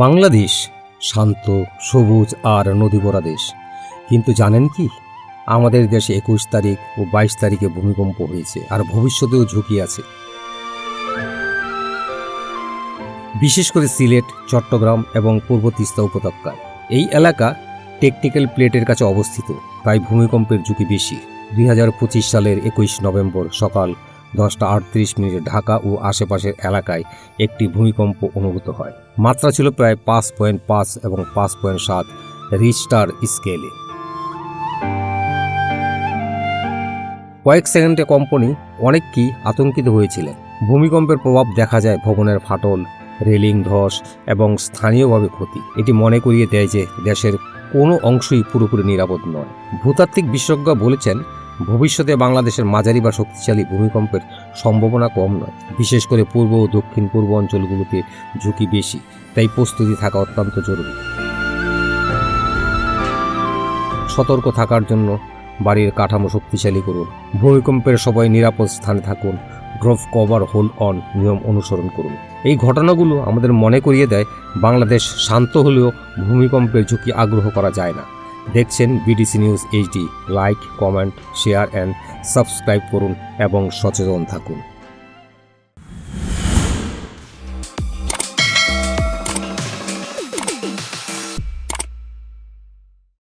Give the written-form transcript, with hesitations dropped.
বাংলাদেশ শান্ত, সবুজ আর নদীভরা দেশ। কিন্তু জানেন কি, আমাদের দেশে 21 তারিখ ও 22 তারিখে ভূমিকম্প হয়েছে, আর ভবিষ্যতেও ঝুঁকি আছে। বিশেষ করে সিলেট, চট্টগ্রাম এবং পূর্ব তিস্তা উপত্যকায়। এই এলাকা টেকনিক্যাল প্লেটের কাছে অবস্থিত, তাই ভূমিকম্পের ঝুঁকি বেশি। 2025 সালের 21 নভেম্বর সকাল 10:38 ঢাকা ও আশেপাশের এলাকায় একটি ভূমিকম্প অনুভূত হয়। মাত্রা ছিল প্রায় 5.5 এবং 5.7 রিস্টার স্কেলে। কয়েক সেকেন্ডে কম্পনে অনেকেই আতঙ্কিত হয়েছিলেন। ভূমিকম্পের প্রভাব দেখা যায় ভবনের ফাটল, রেলিং ধস এবং স্থানীয়ভাবে ক্ষতি। এটি মনে করিয়ে দেয় যে দেশের কোনো অংশই পুরোপুরি নিরাপদ নয়। ভূতাত্ত্বিক বিশেষজ্ঞ বলেছেন, ভবিষ্যতে বাংলাদেশের মাঝারি বা শক্তিশালী ভূমিকম্পের সম্ভাবনা কম নয়। বিশেষ করে পূর্ব ও দক্ষিণ পূর্ব অঞ্চলগুলোতে ঝুঁকি বেশি, তাই প্রস্তুতি থাকা অত্যন্ত জরুরি। সতর্ক থাকার জন্য বাড়ির কাঠামো শক্তিশালী করুন, ভূমিকম্পের সবাই নিরাপদ স্থানে থাকুন, ড্রপ কভার হোল্ড অন নিয়ম অনুসরণ করুন। এই ঘটনাগুলো আমাদের মনে করিয়ে দেয়, বাংলাদেশ শান্ত হলেও ভূমিকম্পের ঝুঁকি আগ্রহ করা যায় না। দেখছেন BDC news HD. Like, comment, share and subscribe করুন এবং সচেতন থাকুন।